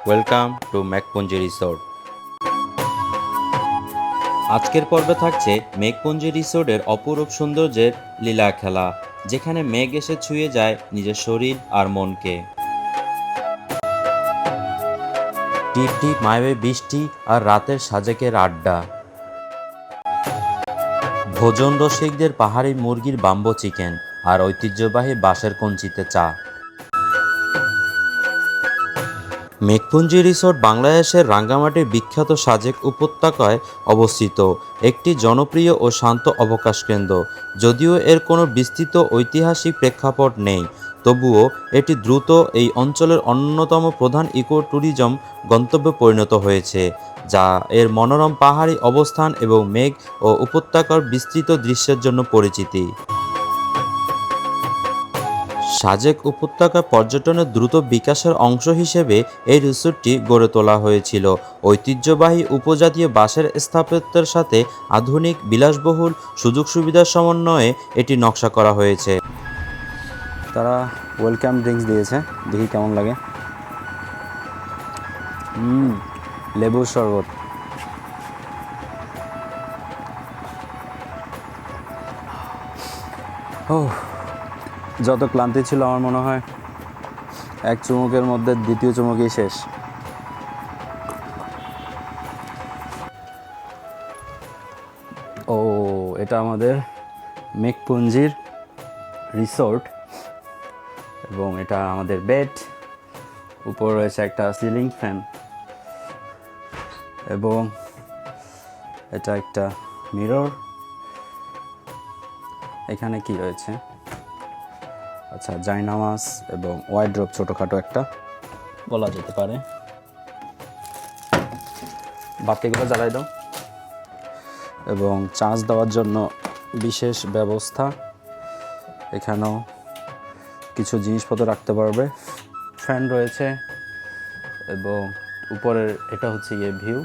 Welcome to Meghpunji resort. আজকের পর্বে থাকছে মেঘপুঞ্জি রিসোর্টের অপরূপ সৌন্দর্যের লীলা খেলা, যেখানে মেঘ এসে ছুঁয়ে যায় নিজের শরীর আর মনকে। টিপ টিপ মায়াবী বৃষ্টি আর রাতের সাজেকের আড্ডা, ভোজন রসিকদের পাহাড়ি মুরগির বাম্বো চিকেন আর ঐতিহ্যবাহী বাঁশের কঞ্চিতে চা। মেঘপুঞ্জি রিসোর্ট বাংলাদেশের রাঙ্গামাটির বিখ্যাত সাজেক উপত্যকায় অবস্থিত একটি জনপ্রিয় ও শান্ত অবকাশ কেন্দ্র। যদিও এর কোনো বিস্তৃত ঐতিহাসিক প্রেক্ষাপট নেই, তবুও এটি দ্রুত এই অঞ্চলের অন্যতম প্রধান ইকো ট্যুরিজম গন্তব্যে পরিণত হয়েছে, যা এর মনোরম পাহাড়ি অবস্থান এবং মেঘ ও উপত্যকার বিস্তৃত দৃশ্যের জন্য পরিচিতি। সাজেক উপত্যকা পর্যটনের দ্রুত বিকাশের অংশ হিসেবে এই রিসোর্টটি গড়ে তোলা হয়েছিল। ঐতিহ্যবাহী উপজাতীয় বাঁশের স্থাপত্যের সাথে আধুনিক বিলাসবহুল সুযোগ সুবিধার সমন্বয়ে এটি নকশা করা হয়েছে। তারা ওয়েলকাম ড্রিঙ্কস দিয়েছে, দেখি কেমন লাগে। লেবুর শরবত। ও, যত ক্লান্তি ছিল আমার মনে হয় এক চুমুকের মধ্যে দ্বিতীয় চুমুকই শেষ। ও, এটা আমাদের মেঘপুঞ্জির রিসোর্ট এবং এটা আমাদের বেড। উপর রয়েছে একটা সিলিং ফ্যান এবং এটা একটা মিরর। এখানে কি রয়েছে? আচ্ছা, জায়নামাজ এবং ওয়াইড্রোব ছোটোখাটো একটা বলা যেতে পারে। বাতিগুলো জ্বালাই দাও। এবং চার্জ দেওয়ার জন্য বিশেষ ব্যবস্থা। এখানেও কিছু জিনিসপত্র রাখতে পারবে। ফ্যান রয়েছে এবং উপরের এটা হচ্ছে গিয়ে ভিউ।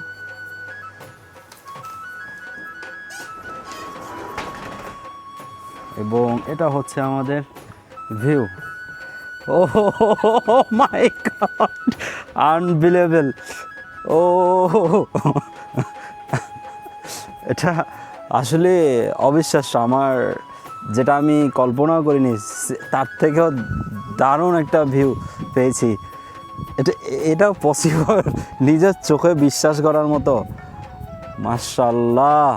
এবং এটা হচ্ছে আমাদের ভিউ। ও মাই গড, আনবিলিভেবল। ও, এটা আসলে অবিশ্বাস্য। আমার যেটা আমি কল্পনাও করিনি তার থেকেও দারুণ একটা ভিউ পেয়েছি। এটাও পসিবল, নিজের চোখে বিশ্বাস করার মতো। মাশাআল্লাহ,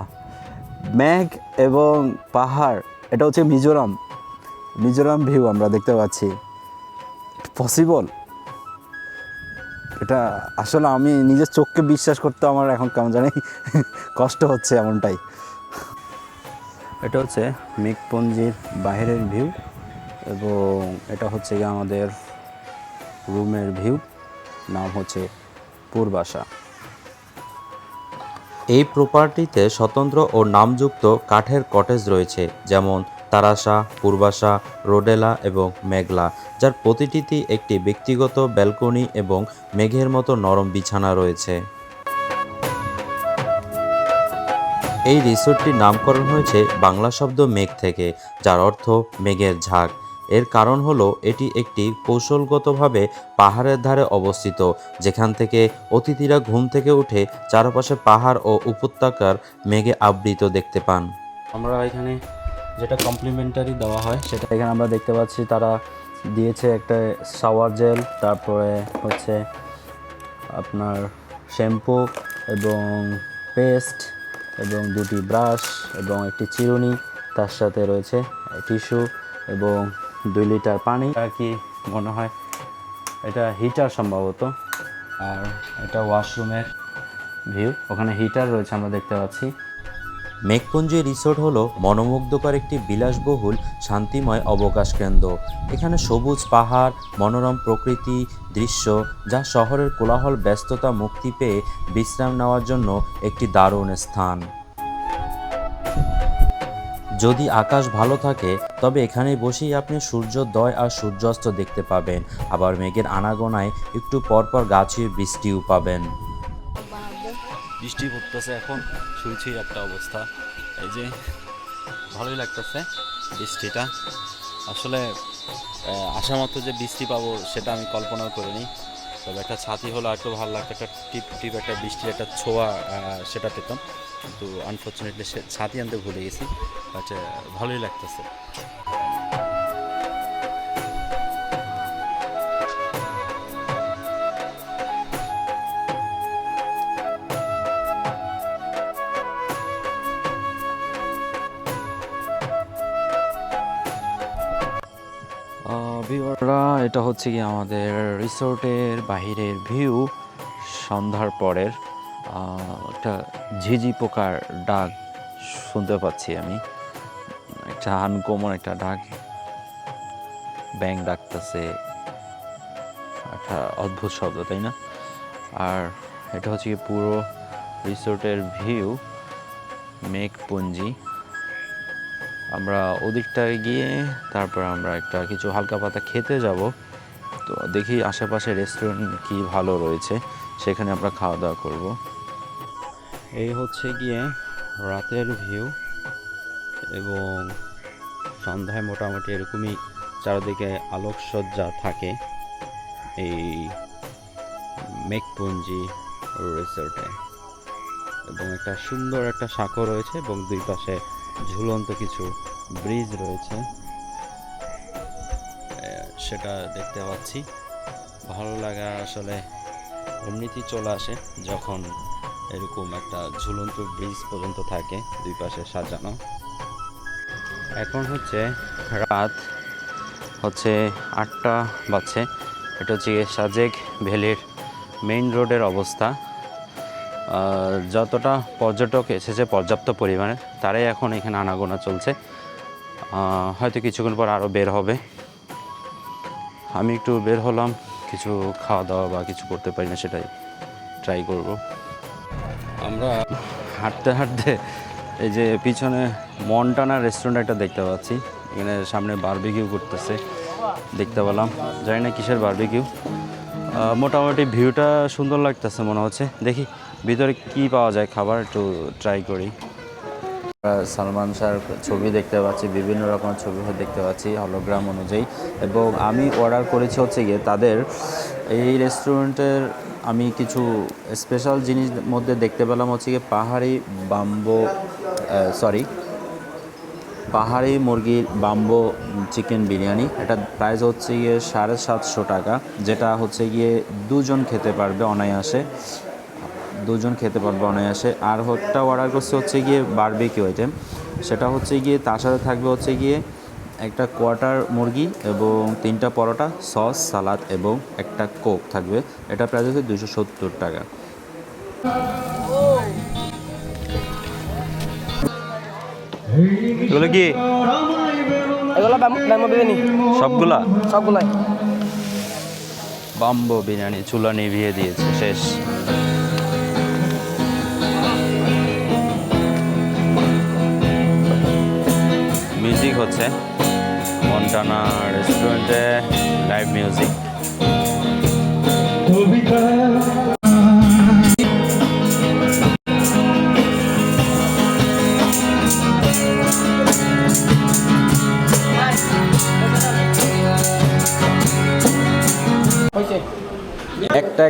মেঘ এবং পাহাড়। এটা হচ্ছে মিজোরাম ভিউ আমরা দেখতে পাচ্ছি। পসিবল, এটা আসলে আমি নিজের চোখকে বিশ্বাস করতে আমার এখন কেমন জানি কষ্ট হচ্ছে এমনটাই। এটা হচ্ছে মেঘপুঞ্জির বাইরের ভিউ এবং এটা হচ্ছে গিয়ে আমাদের রুমের ভিউ। নাম হচ্ছে পূর্বাশা। এই প্রপার্টিতে স্বতন্ত্র ও নামযুক্ত কাঠের কটেজ রয়েছে, যেমন তারাশা, পূর্বাশা, রোডেলা এবং মেঘলা, যার প্রতিটিতেই একটি ব্যক্তিগত ব্যালকনি এবং মেঘের মতো নরম বিছানা রয়েছে। এই রিসোর্টটির নামকরণ হয়েছে বাংলা শব্দ মেঘ থেকে, যার অর্থ মেঘের ঝাঁক। এর কারণ হলো এটি একটি কৌশলগতভাবে পাহাড়ের ধারে অবস্থিত, যেখান থেকে অতিথিরা ঘুম থেকে উঠে চারপাশে পাহাড় ও উপত্যকার মেঘে আবৃত দেখতে পান। আমরা এখানে যেটা কমপ্লিমেন্টারি দেওয়া হয় সেটা এখানে আমরা দেখতে পাচ্ছি। তারা দিয়েছে একটা শাওয়ার জেল, তারপরে হচ্ছে আপনার শ্যাম্পু এবং পেস্ট এবং দুটি ব্রাশ এবং একটি চিরুনি। তার সাথে রয়েছে টিস্যু এবং 2 লিটার পানি। আর কি মনে হয় এটা হিটার সম্ভবত। আর এটা ওয়াশরুমের ভিউ, ওখানে হিটার রয়েছে আমরা দেখতে পাচ্ছি। মেঘপুঞ্জি রিসোর্ট হলো মনোমুগ্ধকর একটি বিলাসবহুল শান্তিময় অবকাশ কেন্দ্র। এখানে সবুজ পাহাড়, মনোরম প্রকৃতি দৃশ্য, যা শহরের কোলাহল ব্যস্ততা মুক্তি পেয়ে বিশ্রাম নেওয়ার জন্য একটি দারুণ স্থান। যদি আকাশ ভালো থাকে তবে এখানে বসেই আপনি সূর্যোদয় আর সূর্যাস্ত দেখতে পাবেন। আবার মেঘের আনাগোনায় একটু পরপর গা ছুঁয়ে বৃষ্টিও পাবেন। বৃষ্টি পড়তেছে এখন, ছুঁই একটা অবস্থা। এই যে ভালোই লাগতেছে বৃষ্টিটা। আসলে আসার মতো যে বৃষ্টি পাবো সেটা আমি কল্পনাও করিনি। তবে একটা ছাতি হলো একটু ভালো লাগতো, একটা টিপ টিপ একটা বৃষ্টির একটা ছোঁয়া সেটা পেতাম, কিন্তু আনফর্চুনেটলি সে ছাতি আনতে ভুলে গেছি, বাট ভালোই লাগতেছে। ভিউয়াররা, এটা হচ্ছে কি আমাদের রিসোর্টের বাহিরের ভিউ সন্ধ্যার পরের। একটা ঝিঝি পোকার ডাক শুনতে পাচ্ছি আমি, একটা আনকমন একটা ডাক, ব্যাং ডাকতেছে, একটা অদ্ভুত শব্দ, তাই না? আর এটা হচ্ছে কি পুরো রিসোর্টের ভিউ, মেঘপুঞ্জি। আমরা ওদিকটায় গিয়ে তারপর আমরা একটা কিছু হালকা পাতা খেতে যাব, তো দেখি আশেপাশে রেস্টুরেন্ট কি ভালো রয়েছে, সেখানে আমরা খাওয়া দাওয়া করব। এই হচ্ছে গিয়ে রাতের ভিউ, এবং সন্ধ্যায় মোটামুটি এরকমই চারদিকে আলোকসজ্জা থাকে এই মেঘপুঞ্জি রিসোর্টে, এবং একটা সুন্দর একটা সাঁকো রয়েছে এবং দুই পাশে ঝুলন্ত কিছু ব্রিজ রয়েছে, সেটা দেখতে পাচ্ছি। ভালো লাগা আসলে এমনিতেই চলে আসে যখন এরকম একটা ঝুলন্ত ব্রিজ পর্যন্ত থাকে দুই পাশে সাজানো। এখন হচ্ছে রাত 8টা বাজছে। এটা হচ্ছে সাজেক ভ্যালির মেইন রোডের অবস্থা। যতটা পর্যটক এসেছে পর্যাপ্ত পরিমাণে, তারাই এখন এখানে আনাগোনা চলছে। হয়তো কিছুক্ষণ পর আরও বের হবে। আমি একটু বের হলাম, কিছু খাওয়া দাওয়া বা কিছু করতে পারি না সেটাই ট্রাই করব। আমরা হাঁটতে হাঁটতে এই যে পিছনে মন্টানা রেস্টুরেন্ট একটা দেখতে পাচ্ছি, এখানে সামনে বারবিকিউ করতেছে দেখতে পেলাম, জানি না কিসের বারবিকিউ। মোটামুটি ভিউটা সুন্দর লাগতেছে মনে হচ্ছে, দেখি ভিতরে কি পাওয়া যায় খাবার, একটু ট্রাই করি। সালমান শাহর ছবি দেখতে পাচ্ছি, বিভিন্ন রকমের ছবি দেখতে পাচ্ছি হলোগ্রাম অনুযায়ী, এবং আমি অর্ডার করেছি হচ্ছে গিয়ে তাদের এই রেস্টুরেন্টের আমি কিছু স্পেশাল জিনিস মধ্যে দেখতে পেলাম হচ্ছে গিয়ে পাহাড়ি মুরগির বাম্বো চিকেন বিরিয়ানি। এটা প্রাইস হচ্ছে গিয়ে 750 টাকা, যেটা হচ্ছে গিয়ে দুজন খেতে পারবে অনায়াসে। আর একটা অর্ডার করছে হচ্ছে গিয়ে বারবিকিউ আইটেম, সেটা হচ্ছে গিয়ে তার সাথে থাকবে হচ্ছে গিয়ে একটা কোয়ার্টার মুরগি এবং 3টা পরোটা, সস, সালাদ এবং একটা কোক থাকবে। এটা প্রাইস হচ্ছে 270 টাকা। এগুলো কি? এগুলো বাম্বো বিরিয়ানি, সবগুলাই বাম্বো বিরিয়ানি। চুলা নিভিয়ে দিয়েছে, শেষ। মিউজিক হচ্ছে মন্টানা রেস্টুরেন্টে, লাইভ মিউজিক।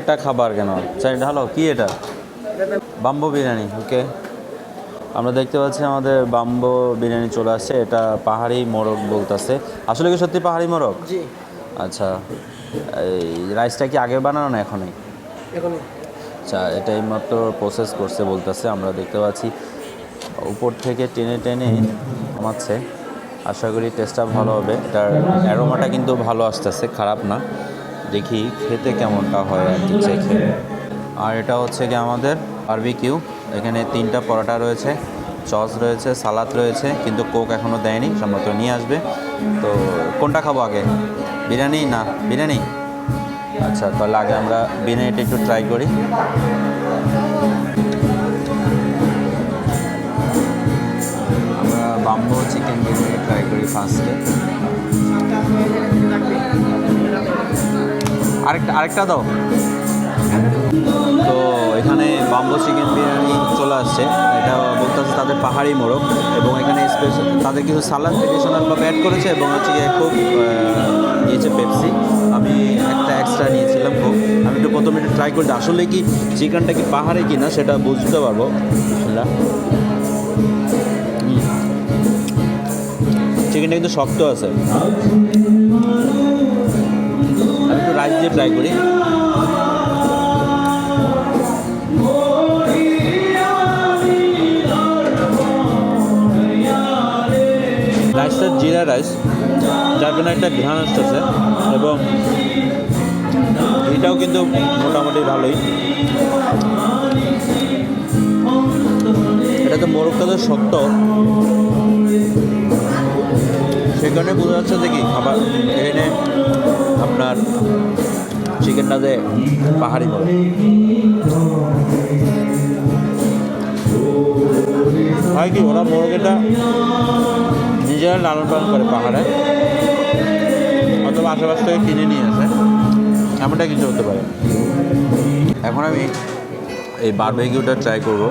একটা খাবার কেন চাই ঢালো? কি এটা? বাম্বো বিরিয়ানি। ওকে, আমরা দেখতে পাচ্ছি আমাদের বাম্বো বিরিয়ানি চলে আসছে। এটা পাহাড়ি মোরগ বলতেছে, আসলে কি সত্যি পাহাড়ি মোরগ? জি। আচ্ছা, এই রাইসটা কি আগে বানানো না এখনই? আচ্ছা, এটা এইমাত্র প্রসেস করছে বলতেছে। আমরা দেখতে পাচ্ছি উপর থেকে টেনে টেনে নামাচ্ছে। আশা করি টেস্টটা ভালো হবে। এটার অ্যারোমাটা কিন্তু ভালো আসতেছে, খারাপ না। দেখি খেতে কেমনটা হয় আর কি, চেখে। আর এটা হচ্ছে কি আমাদের বারবিকিউ। এখানে 3টা পরোটা রয়েছে, সস রয়েছে, সালাদ রয়েছে, কিন্তু কোক এখনও দেয়নি, সম্ভবত নিয়ে আসবে। তো কোনটা খাবো আগে, বিরিয়ানি না বিরিয়ানি? আচ্ছা, তাহলে আগে আমরা বিরিয়ানিটা একটু ট্রাই করি। আমরা বাম্বো চিকেন বিরিয়ানি ট্রাই করি ফার্স্টে। আরেকটা দাও। তো এখানে বাম্বো চিকেন বিরিয়ানি চলে আসছে। এটা বলতেছে তাদের পাহাড়ি মোরগ, এবং এখানে স্পেশাল তাদের কিছু সালাদ এডিশনালভাবে অ্যাড করেছে, এবং হচ্ছে গিয়ে কোক নিয়েছে, পেপসি। আমি একটা এক্সট্রা নিয়েছিলাম কোক। আমি একটু প্রথমে একটু ট্রাই করে আসলে কি চিকেনটা কি পাহাড়ে কি না সেটা বুঝতে পারবো। চিকেনটা কিন্তু শক্ত আছে। আমি একটু রাইস দিয়ে ট্রাই করি। রাইসটা জিরা রাইস, যার জন্য একটা ঘ্রাণ আসতেছে এবং এটাও কিন্তু মোটামুটি ভালোই। এটা তো মোরগটা শক্ত, সেখানে বোঝা যাচ্ছে যে কি খাবার এখানে আপনার চিকেনটাতে পাহাড়ি মোরগ। হয় কি ওরা মোরগটা নিজেরা লালন পালন করে পাহাড়ে, অথবা আশেপাশ থেকে কিনে নিয়ে আসে, এমনটা কিছু হতে পারে। এখন আমি এই বারবিকিউটা ট্রাই করব।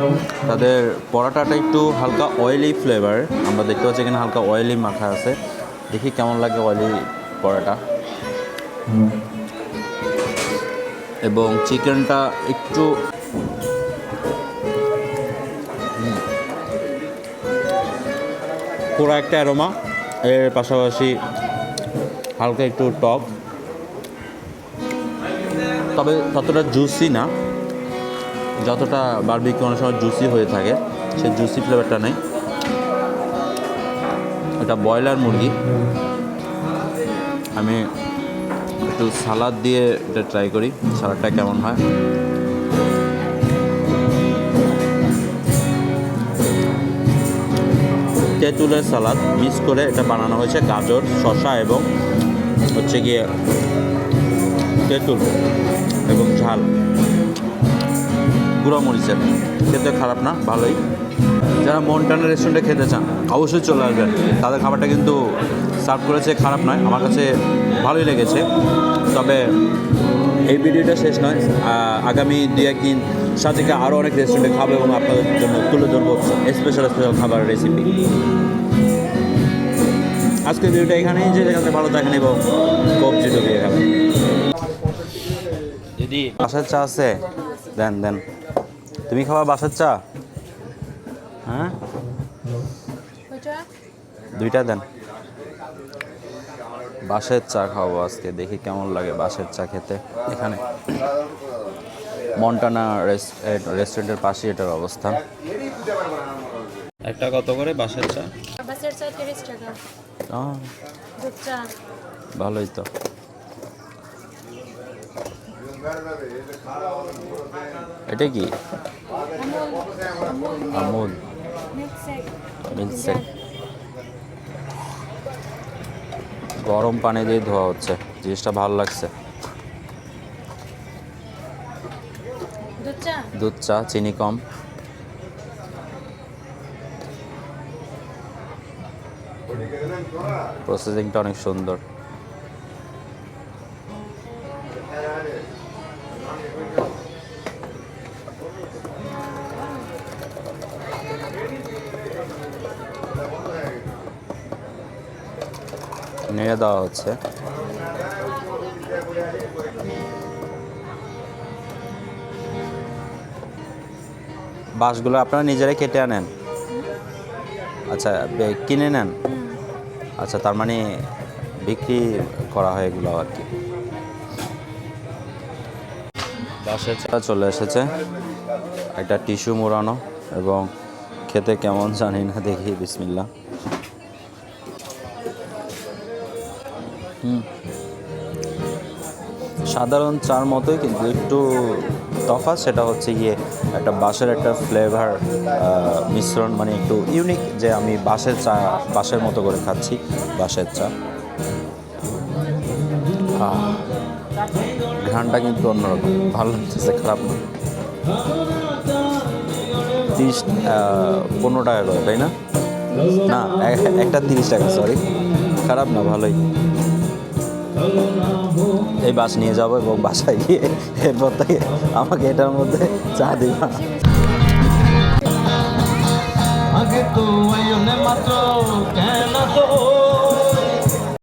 তাদের পরোটাটা একটু হালকা অয়েলি ফ্লেভার, আমরা দেখতে পাচ্ছি এখানে হালকা অয়েলি মাখা আছে। দেখি কেমন লাগে অয়েলি পরোটা। এবং চিকেনটা একটু পুরো একটা অ্যারোমা, এর পাশাপাশি হালকা একটু টক, তবে ততটা জুসি না যতটা বারবিকিউ অনেক সময় জুসি হয়ে থাকে, সেই জুসি ফ্লেভারটা নেই। এটা ব্রয়লার মুরগি। আমি একটু সালাদ দিয়ে এটা ট্রাই করি, সালাদটা কেমন হয়। তেঁতুলের সালাদ মিক্স করে এটা বানানো হয়েছে, গাজর, শসা এবং হচ্ছে গিয়ে তেঁতুল এবং ঝাল, গুঁড়া মরিচের। খেতে খারাপ না, ভালোই। যারা মন্টানা রেস্টুরেন্টে খেতে চান অবশ্যই চলে আসবেন। তাদের খাবারটা কিন্তু সার্ভ করেছে, খারাপ নয়, আমার কাছে ভালোই লেগেছে। তবে এই ভিডিওটা শেষ নয়, আগামী 2-1 দিন সাথে আরও অনেক রেস্টুরেন্টে খাবো এবং আপনাদের জন্য তুলে ধরবো স্পেশাল খাবারের রেসিপি। আজকের ভিডিওটা এখানেই, যে যেখানে ভালো থাকেন এবং কবজি ডুবিয়ে খাবেন। দিদি বাসার চা আছে? দেন দেন। তুমি খাওয়া বাসার চা? হ্যাঁ, 2টা দেন। বাসের চা খাওয়াবো আজকে, দেখি কেমন লাগে বাসের চা খেতে। এখানে মন্টানা রেস্টুরেন্টের পাশে এটার অবস্থান। একটা কত করে বাসের চা? বাসের চা 30 টাকা। দুধ চা ভালোই তো। এটা কি? আমুল মিল্কশেক। গরম পানি দিয়ে ধোয়া হচ্ছে, জিনিসটা ভালো লাগছে। দুধ চা, চিনি কম। প্রসেসিংটা অনেক সুন্দর। নেড়ে দেওয়া হচ্ছে। বাঁশগুলো আপনারা নিজেরাই কেটে আনেন? আচ্ছা, কিনে নেন? আচ্ছা, তার মানে বিক্রি করা হয় এগুলো আর কি। বাঁশের চা চলে এসেছে, একটা টিস্যু মোড়ানো এবং খেতে কেমন জানি না, দেখি। বিসমিল্লাহ। সাধারণ চার মতোই, কিন্তু একটু তফাৎ, সেটা হচ্ছে গিয়ে একটা বাঁশের একটা ফ্লেভার মিশ্রণ, মানে একটু ইউনিক, যে আমি বাঁশের চা বাঁশের মতো করে খাচ্ছি বাঁশের চা। ঘ্রাণটা কিন্তু অন্যরকম, ভালো লাগতেছে, খারাপ না। 15 টাকা করে, তাই না? না, একটা 30 টাকা, সরি, খারাপ না, ভালোই। এই বাস নিয়ে যাবো এবং বাসায় গিয়ে এরপর থেকে আমাকে এটার মধ্যে চা দিবা।